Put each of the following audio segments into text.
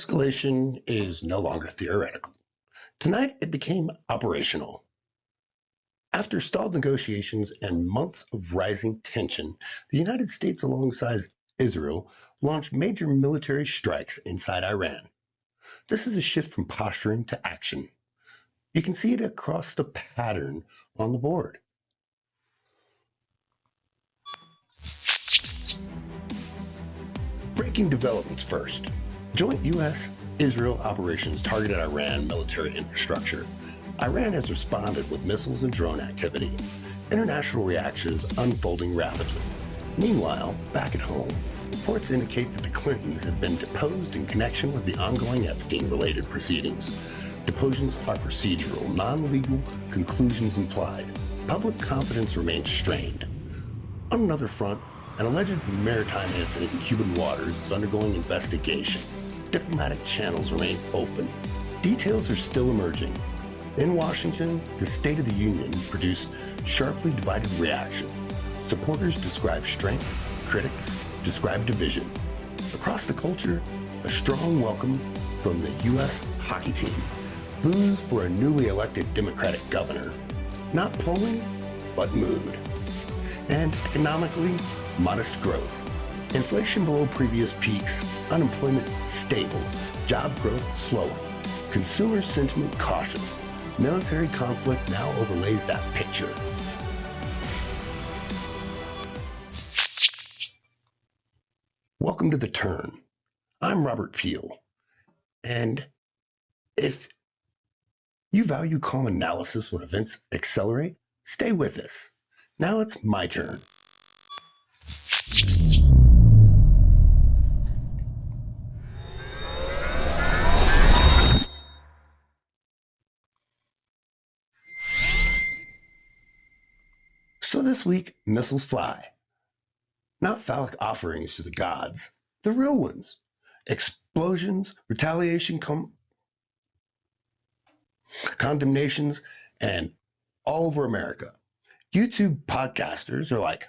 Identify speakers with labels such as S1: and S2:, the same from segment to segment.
S1: Escalation is no longer theoretical. Tonight, it became operational. After stalled negotiations and months of rising tension, the United States, alongside Israel, launched major military strikes inside Iran. This is a shift from posturing to action. You can see it across the pattern on the board. Breaking developments first. Joint U.S.-Israel operations targeted Iran military infrastructure. Iran has responded with missiles and drone activity. International reactions unfolding rapidly. Meanwhile, back at home, reports indicate that the Clintons have been deposed in connection with the ongoing Epstein-related proceedings. Depositions are procedural, non-legal, conclusions implied. Public confidence remains strained. On another front, an alleged maritime incident in Cuban waters is undergoing investigation. Diplomatic channels remain open. Details are still emerging. In Washington, the State of the Union produced sharply divided reaction. Supporters describe strength, critics describe division. Across the culture, a strong welcome from the U.S. hockey team. Boos for a newly elected Democratic governor. Not polling, but mood. And economically, modest growth. Inflation below previous peaks, unemployment stable, job growth slowing, consumer sentiment cautious. Military conflict now overlays that picture. Welcome to The Turn. I'm Robert Peel. And if you value calm analysis when events accelerate, stay with us. Now it's my turn. So this week, missiles fly. Not phallic offerings to the gods, the real ones. Explosions, retaliation, condemnations, and all over America. YouTube podcasters are like,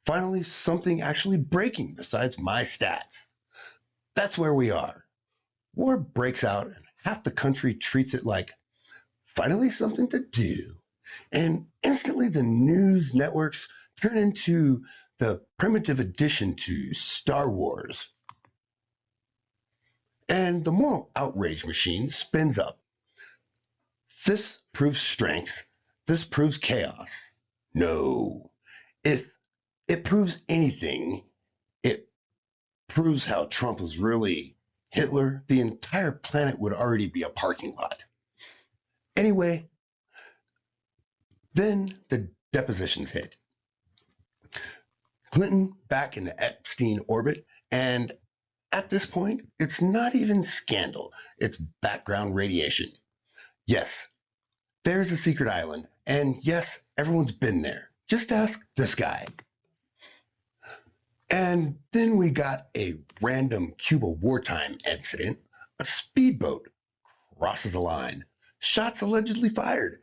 S1: finally something actually breaking besides my stats. That's where we are. War breaks out and half the country treats it like, finally something to do. And instantly the news networks turn into the primitive addition to Star Wars. And the moral outrage machine spins up. This proves strength. This proves chaos. No. If it proves anything, it proves how Trump was really Hitler. The entire planet would already be a parking lot. Anyway, then the depositions hit. Clinton back in the Epstein orbit, and at this point, it's not even scandal. It's background radiation. Yes, there's a secret island, and yes, everyone's been there. Just ask this guy. And then we got a random Cuba wartime incident. A speedboat crosses a line. Shots allegedly fired.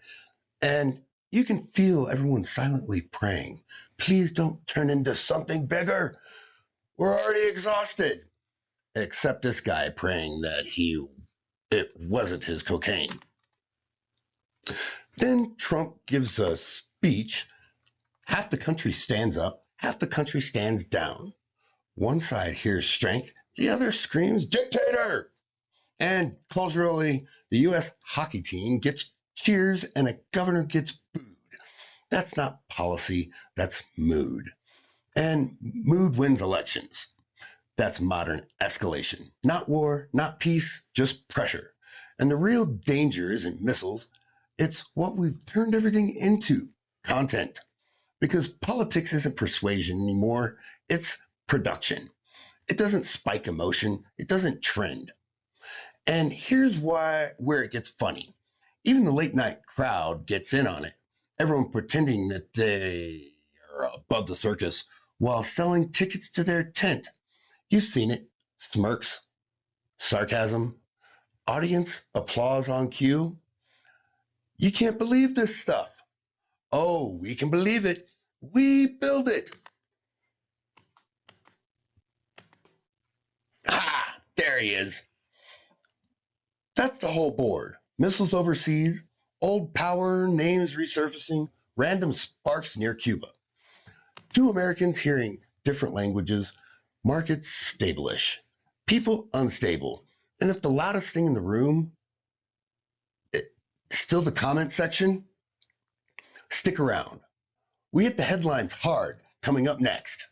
S1: And you can feel everyone silently praying. Please don't turn into something bigger. We're already exhausted. Except this guy praying that it wasn't his cocaine. Then Trump gives a speech. Half the country stands up, half the country stands down. One side hears strength, the other screams dictator. And culturally, the U.S. hockey team gets cheers and a governor gets booed. That's not policy, that's mood. And mood wins elections. That's modern escalation. Not war, not peace, just pressure. And the real danger isn't missiles, it's what we've turned everything into, content. Because politics isn't persuasion anymore, it's production. It doesn't spike emotion, it doesn't trend. And here's where it gets funny. Even the late night crowd gets in on it. Everyone pretending that they are above the circus while selling tickets to their tent. You've seen it. Smirks, sarcasm, audience applause on cue. You can't believe this stuff. Oh, we can believe it. We build it. Ah, there he is. That's the whole board. Missiles overseas, old power names resurfacing, random sparks near Cuba. Two Americans hearing different languages, markets stable-ish, people unstable. And if the loudest thing in the room is still the comment section, stick around. We hit the headlines hard coming up next.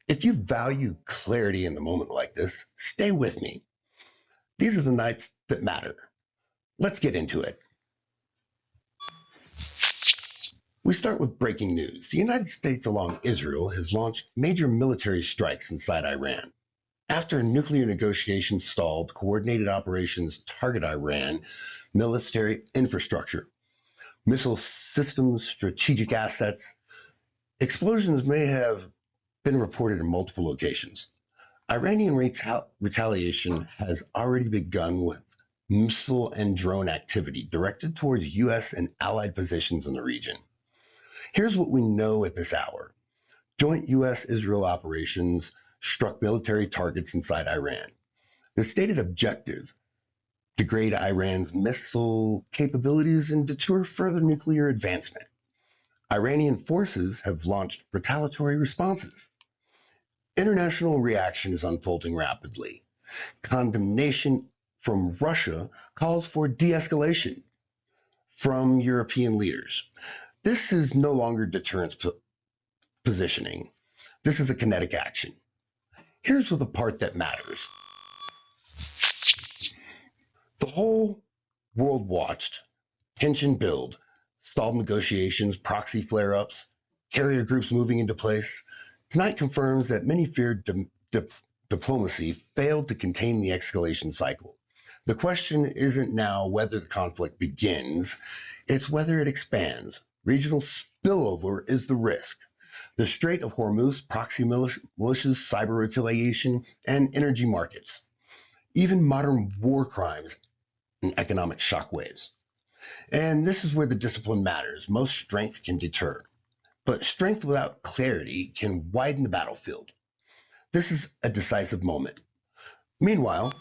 S1: If you value clarity in a moment like this, stay with me. These are the nights that matter. Let's get into it. We start with breaking news. The United States, along Israel, has launched major military strikes inside Iran. After nuclear negotiations stalled, coordinated operations target Iran military infrastructure, missile systems, strategic assets. Explosions may have been reported in multiple locations. Iranian retaliation has already begun with missile and drone activity directed towards U.S. and allied positions in the region. Here's what we know at this hour. Joint U.S.-Israel operations struck military targets inside Iran. The stated objective, degrade Iran's missile capabilities and deter further nuclear advancement. Iranian forces have launched retaliatory responses. International reaction is unfolding rapidly. Condemnation from Russia calls for de-escalation from European leaders. This is no longer deterrence positioning. This is a kinetic action. Here's the part that matters. The whole world watched, tension build, stalled negotiations, proxy flare-ups, carrier groups moving into place. Tonight confirms that many feared diplomacy failed to contain the escalation cycle. The question isn't now whether the conflict begins, it's whether it expands. Regional spillover is the risk. The Strait of Hormuz, proxy militias, cyber retaliation, and energy markets. Even modern war crimes and economic shockwaves. And this is where the discipline matters. Most strength can deter, but strength without clarity can widen the battlefield. This is a decisive moment. Meanwhile,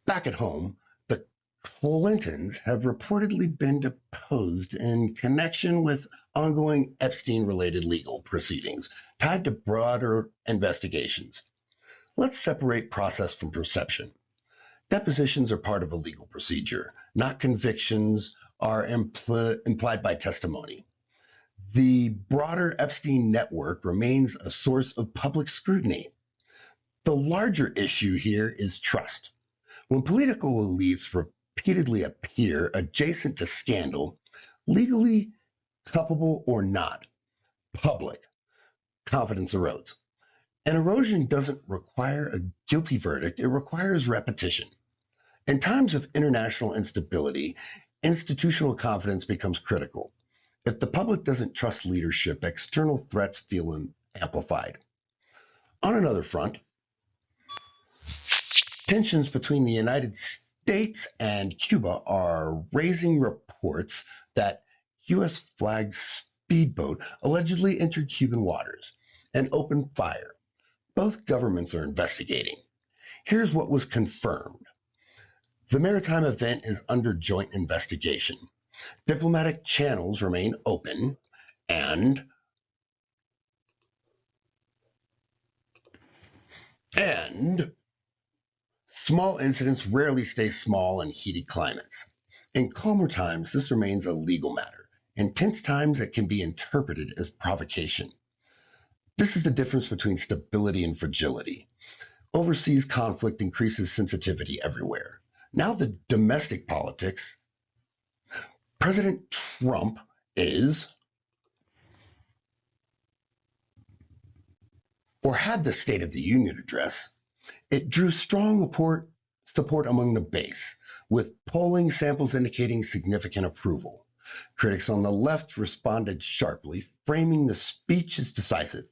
S1: back at home, the Clintons have reportedly been deposed in connection with ongoing Epstein-related legal proceedings tied to broader investigations. Let's separate process from perception. Depositions are part of a legal procedure, not convictions are implied by testimony. The broader Epstein network remains a source of public scrutiny. The larger issue here is trust. When political elites repeatedly appear adjacent to scandal, legally culpable or not, public confidence erodes. And erosion doesn't require a guilty verdict, it requires repetition. In times of international instability, institutional confidence becomes critical. If the public doesn't trust leadership, external threats feel amplified. On another front, tensions between the United States and Cuba are raising reports that U.S.-flagged speedboat allegedly entered Cuban waters and opened fire. Both governments are investigating. Here's what was confirmed. The maritime event is under joint investigation. Diplomatic channels remain open, and small incidents rarely stay small in heated climates. In calmer times, this remains a legal matter. In tense times, it can be interpreted as provocation. This is the difference between stability and fragility. Overseas conflict increases sensitivity everywhere. Now the domestic politics, President Trump is, or had the State of the Union address, it drew strong support among the base, with polling samples indicating significant approval. Critics on the left responded sharply, framing the speech as decisive.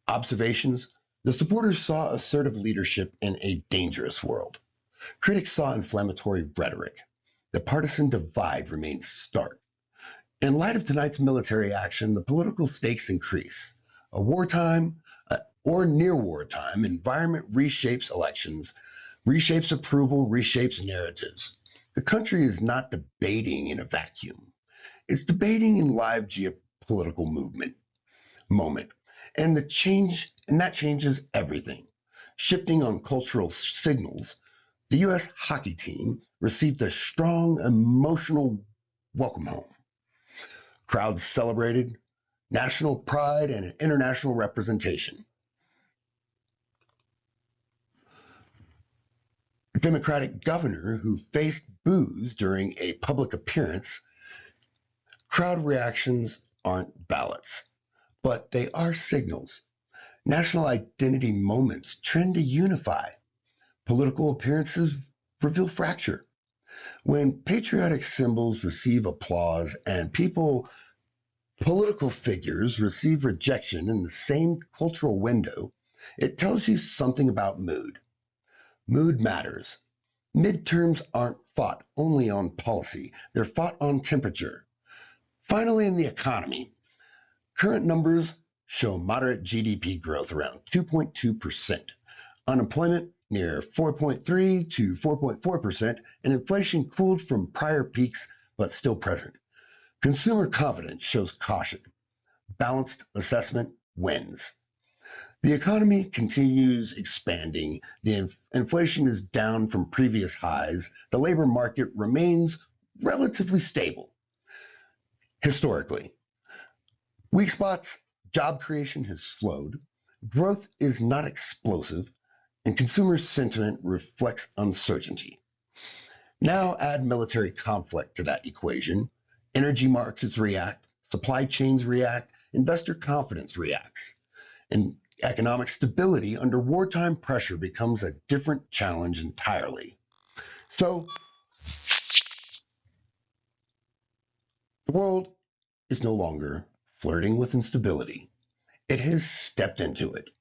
S1: Observations: The supporters saw assertive leadership in a dangerous world. Critics saw inflammatory rhetoric. The partisan divide remains stark. In light of tonight's military action, the political stakes increase. A wartime or near wartime environment reshapes elections, reshapes approval, reshapes narratives. The country is not debating in a vacuum. It's debating in live geopolitical moment. And that changes everything. Shifting on cultural signals, the US hockey team received a strong emotional welcome home. Crowds celebrated national pride and international representation. A Democratic governor who faced boos during a public appearance. Crowd reactions aren't ballots, but they are signals. National identity moments trend to unify. Political appearances reveal fracture. When patriotic symbols receive applause and political figures receive rejection in the same cultural window, it tells you something about mood. Mood matters. Midterms aren't fought only on policy, they're fought on temperature. Finally, in the economy, current numbers show moderate GDP growth around 2.2%, unemployment near 4.3 to 4.4%, and inflation cooled from prior peaks but still present. Consumer confidence shows caution. Balanced assessment wins. The economy continues expanding. The inflation is down from previous highs. The labor market remains relatively stable. Historically, weak spots, job creation has slowed. Growth is not explosive, and consumer sentiment reflects uncertainty. Now add military conflict to that equation. Energy markets react, supply chains react, investor confidence reacts. And economic stability under wartime pressure becomes a different challenge entirely. So, the world is no longer flirting with instability. It has stepped into it.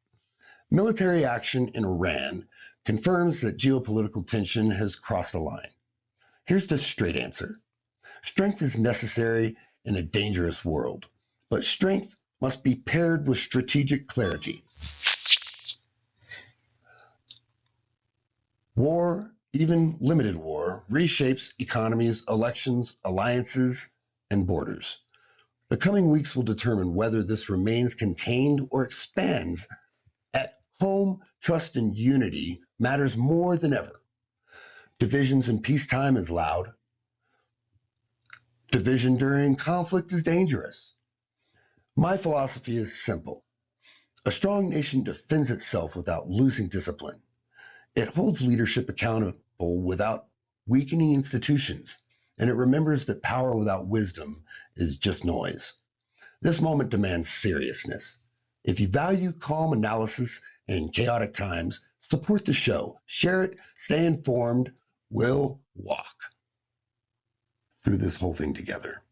S1: Military action in Iran confirms that geopolitical tension has crossed a line. Here's the straight answer. Strength is necessary in a dangerous world, but strength must be paired with strategic clarity. War, even limited war, reshapes economies, elections, alliances, and borders. The coming weeks will determine whether this remains contained or expands. At home, trust and unity matters more than ever. Divisions in peacetime is loud. Division during conflict is dangerous. My philosophy is simple. A strong nation defends itself without losing discipline. It holds leadership accountable without weakening institutions, and it remembers that power without wisdom is just noise. This moment demands seriousness. If you value calm analysis in chaotic times, support the show, share it, stay informed. We'll walk through this whole thing together.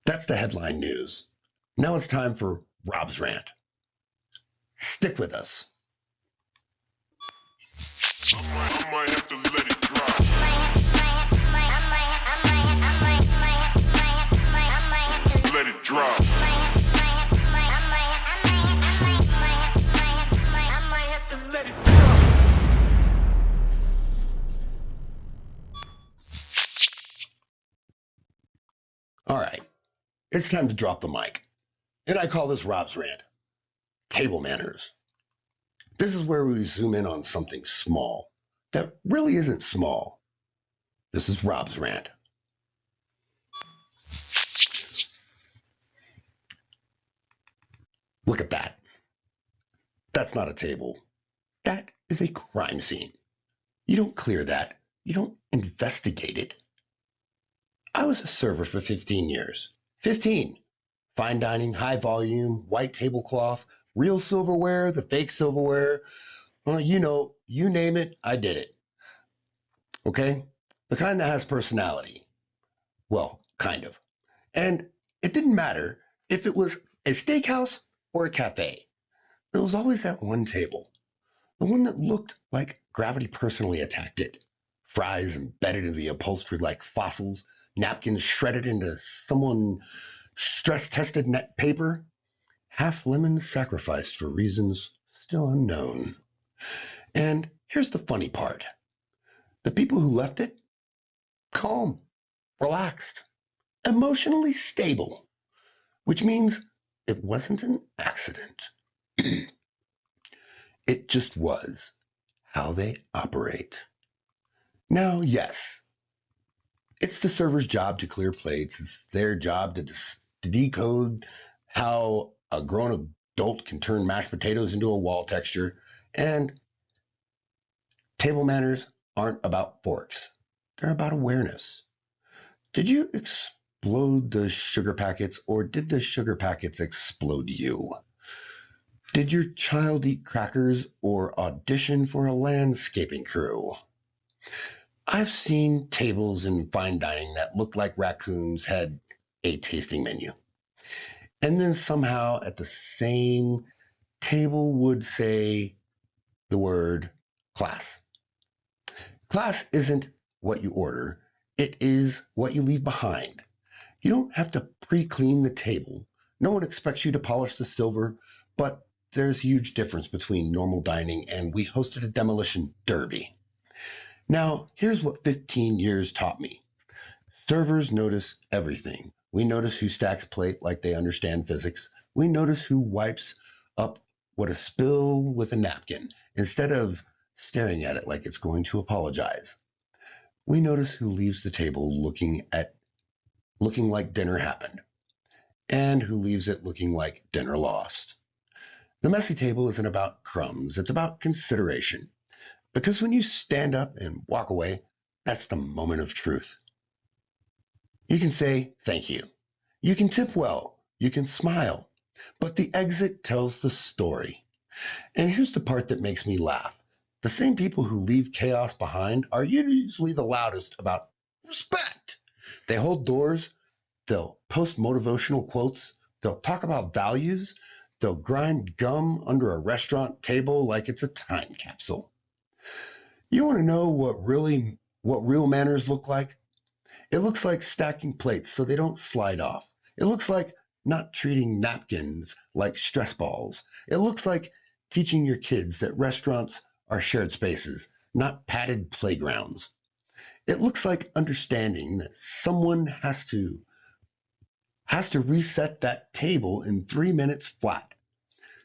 S1: That's the headline news. Now it's time for Rob's rant. Stick with us.
S2: I might have to let it drop. Let it drop.
S1: All right, it's time to drop the mic. And I call this Rob's rant. Table manners. This is where we zoom in on something small that really isn't small. This is Rob's rant. Look at that. That's not a table. That is a crime scene. You don't clear that. You don't investigate it. I was a server for 15 years. 15. Fine dining, high volume, white tablecloth, real silverware, the fake silverware. Well, you name it, I did it. Okay? The kind that has personality. Well, kind of. And it didn't matter if it was a steakhouse or a cafe. There was always that one table, the one that looked like gravity personally attacked it. Fries embedded in the upholstery like fossils, napkins shredded into someone stress tested net paper, half lemons sacrificed for reasons still unknown. And here's the funny part, the people who left it, calm, relaxed, emotionally stable, which means it wasn't an accident. It just was how they operate. Now, yes, it's the server's job to clear plates. It's their job to decode how a grown adult can turn mashed potatoes into a wall texture. And table manners aren't about forks, they're about awareness. Did you explode the sugar packets, or did the sugar packets explode you? Did your child eat crackers or audition for a landscaping crew? I've seen tables in fine dining that looked like raccoons had a tasting menu. And then somehow at the same table would say the word class. Class isn't what you order, it is what you leave behind. You don't have to pre-clean the table. No one expects you to polish the silver, but there's a huge difference between normal dining and we hosted a demolition derby. Now, here's what 15 years taught me. Servers notice everything. We notice who stacks plate like they understand physics. We notice who wipes up what a spill with a napkin instead of staring at it like it's going to apologize. We notice who leaves the table looking like dinner happened and who leaves it looking like dinner lost. The messy table isn't about crumbs, it's about consideration. Because when you stand up and walk away, that's the moment of truth. You can say thank you. You can tip well. You can smile. But the exit tells the story. And here's the part that makes me laugh. The same people who leave chaos behind are usually the loudest about respect. They hold doors. They'll post motivational quotes. They'll talk about values. They'll grind gum under a restaurant table like it's a time capsule. You want to know what real manners look like? It looks like stacking plates so they don't slide off. It looks like not treating napkins like stress balls. It looks like teaching your kids that restaurants are shared spaces, not padded playgrounds. It looks like understanding that someone has to reset that table in 3 minutes flat.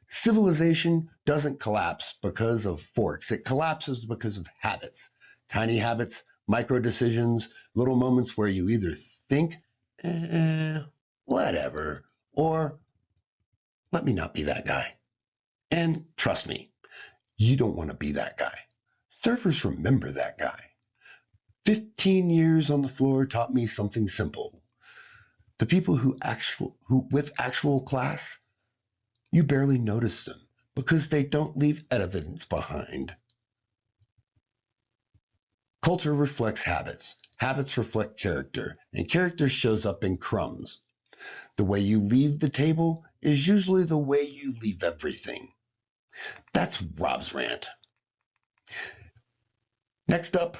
S1: Civilization doesn't collapse because of forks. It collapses because of habits. Tiny habits, micro decisions, little moments where you either think, whatever, or let me not be that guy. And trust me, you don't want to be that guy. Surfers remember that guy. 15 years on the floor taught me something simple. The people who with actual class, you barely notice them because they don't leave evidence behind. Culture reflects habits. Habits reflect character, and character shows up in crumbs. The way you leave the table is usually the way you leave everything. That's Rob's rant. Next up,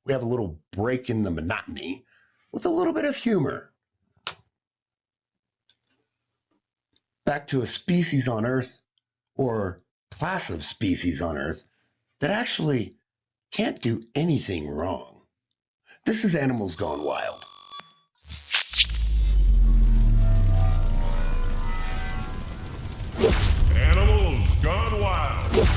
S1: we have a little break in the monotony with a little bit of humor. Back to a species on Earth, or class of species on Earth, that actually can't do anything wrong. This is Animals Gone Wild.
S2: Animals Gone Wild.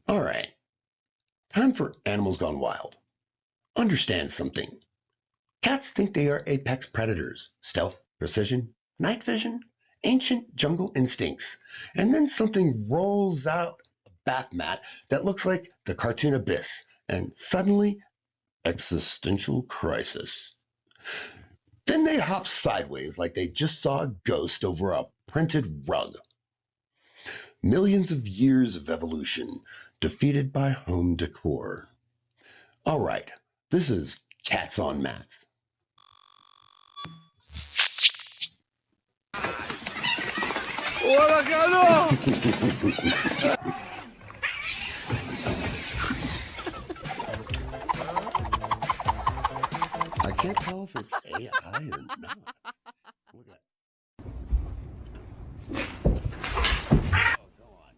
S1: All right, time for Animals Gone Wild. Understand something. Cats think they are apex predators, stealth, precision, night vision, ancient jungle instincts, and then something rolls out a bath mat that looks like the cartoon Abyss, and suddenly, existential crisis. Then they hop sideways like they just saw a ghost over a printed rug. Millions of years of evolution defeated by home decor. All right, this is Cats on Mats. I can't tell if it's AI or not. Look at that. Oh, go on.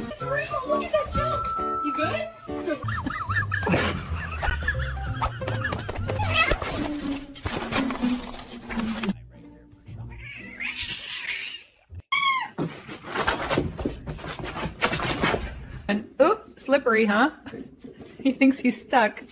S3: It's real. Look at that jump. You good?
S4: And oops, slippery, huh? He thinks he's stuck.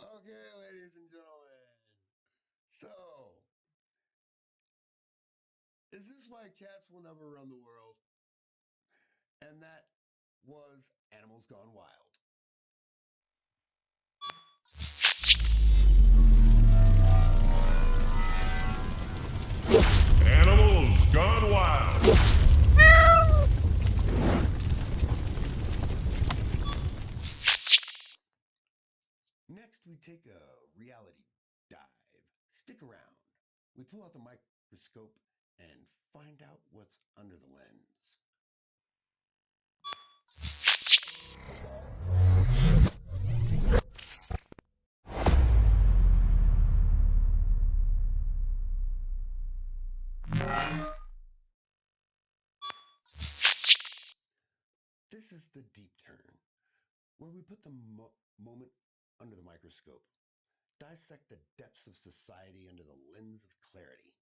S1: Okay, ladies and gentlemen. So, is this why cats will never run the world? And that was Animals Gone Wild.
S2: Animals Gone Wild.
S1: Next, we take a reality dive. Stick around. We pull out the microscope and find out what's under the lens. This is the deep turn, where we put the moment under the microscope, dissect the depths of society under the lens of clarity.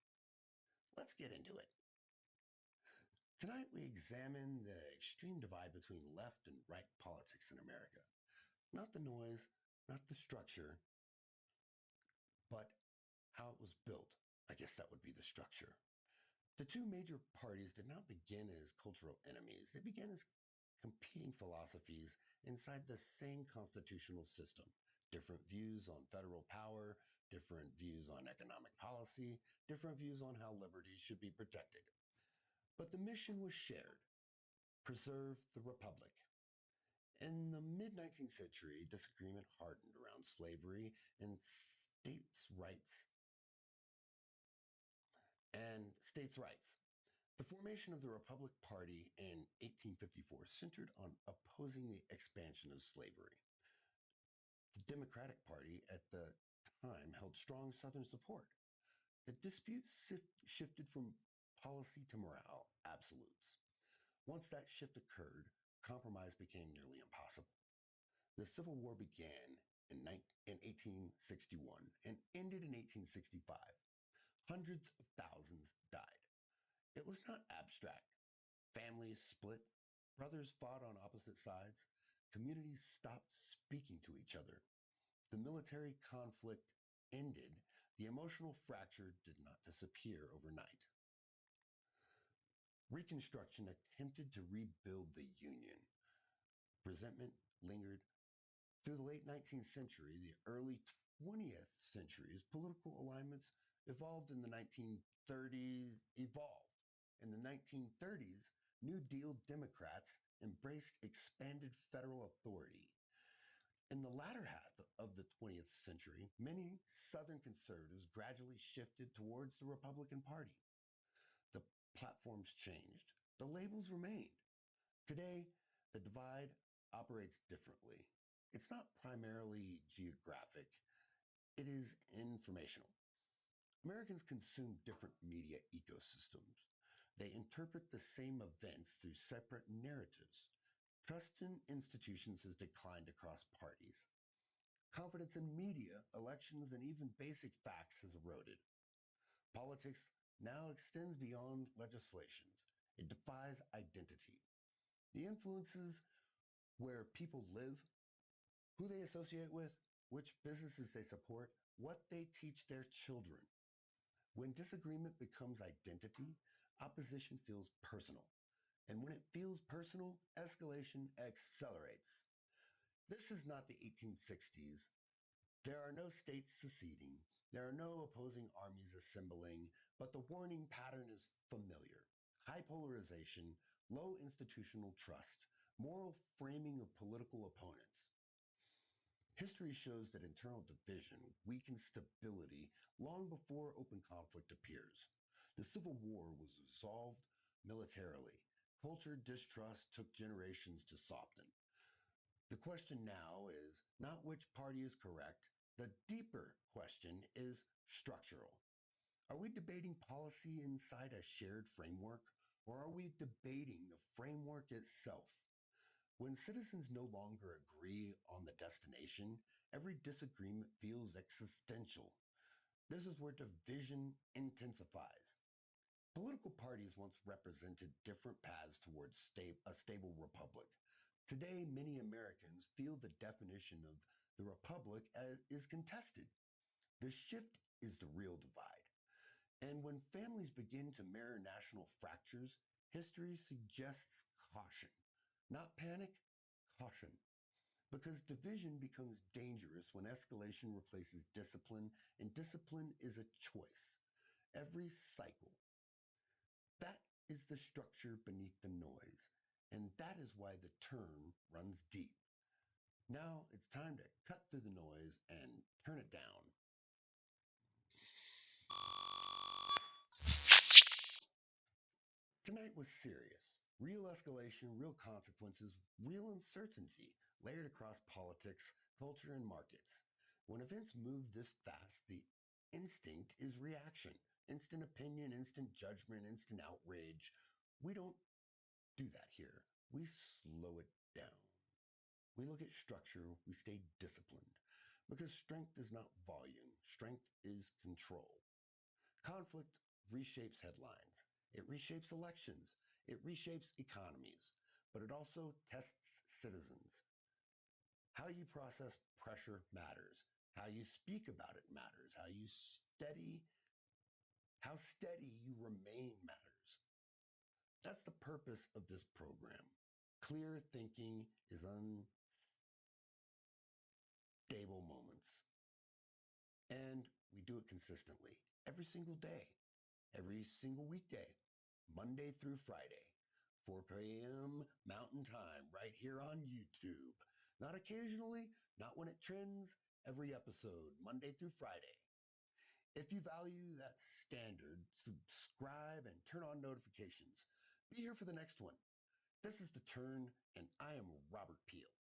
S1: Let's get into it. Tonight, we examine the extreme divide between left and right politics in America. Not the noise, not the structure, but how it was built. I guess that would be the structure. The two major parties did not begin as cultural enemies. They began as competing philosophies inside the same constitutional system. Different views on federal power, different views on economic policy, different views on how liberties should be protected. But the mission was shared: preserve the republic. In the mid-19th century, disagreement hardened around slavery and states' rights. The formation of the Republic Party in 1854 centered on opposing the expansion of slavery. The Democratic Party at the time held strong Southern support. The dispute shifted from policy to morale absolutes. Once that shift occurred, compromise became nearly impossible. The Civil War began in 1861 and ended in 1865. Hundreds of thousands died. It was not abstract. Families split, brothers fought on opposite sides, communities stopped speaking to each other. The military conflict ended. The emotional fracture did not disappear overnight. Reconstruction attempted to rebuild the Union. Resentment lingered. Through the late 19th century, the early 20th century's political alignments evolved. In the 1930s, New Deal Democrats embraced expanded federal authority. In the latter half of the 20th century, many Southern conservatives gradually shifted towards the Republican Party. The platforms changed. The labels remained. Today, the divide operates differently. It's not primarily geographic. It is informational. Americans consume different media ecosystems. They interpret the same events through separate narratives. Trust in institutions has declined across parties. Confidence in media, elections, and even basic facts has eroded. Politics now extends beyond legislations. It defies identity. The influences where people live, who they associate with, which businesses they support, what they teach their children. When disagreement becomes identity, opposition feels personal. And when it feels personal, escalation accelerates. This is not the 1860s. There are no states seceding. There are no opposing armies assembling, but the warning pattern is familiar. High polarization, low institutional trust, moral framing of political opponents. History shows that internal division weakens stability long before open conflict appears. The Civil War was resolved militarily. Culture distrust took generations to soften. The question now is not which party is correct. The deeper question is structural. Are we debating policy inside a shared framework, or are we debating the framework itself? When citizens no longer agree on the destination, every disagreement feels existential. This is where division intensifies. Political parties once represented different paths towards a stable republic. Today, many Americans feel the definition of the republic is contested. The shift is the real divide. And when families begin to mirror national fractures, history suggests caution. Not panic, caution. Because division becomes dangerous when escalation replaces discipline, and discipline is a choice. Every cycle. That is the structure beneath the noise, and that is why the term runs deep. Now it's time to cut through the noise and turn it down. Tonight was serious. Real escalation, real consequences, real uncertainty layered across politics, culture, and markets. When events move this fast, the instinct is reaction. Instant opinion, instant judgment, instant outrage. We don't do that here. We slow it down. We look at structure, we stay disciplined. Because strength is not volume, strength is control. Conflict reshapes headlines. It reshapes elections. It reshapes economies. But it also tests citizens. How you process pressure matters. How you speak about it matters. How steady you remain matters. That's the purpose of this program. Clear thinking is unstable moments. And we do it consistently, every single day, every single weekday, Monday through Friday, 4 p.m. Mountain Time, right here on YouTube. Not occasionally, not when it trends, every episode, Monday through Friday. If you value that standard, subscribe and turn on notifications. Be here for the next one. This is The Turn, and I am Robert Peel.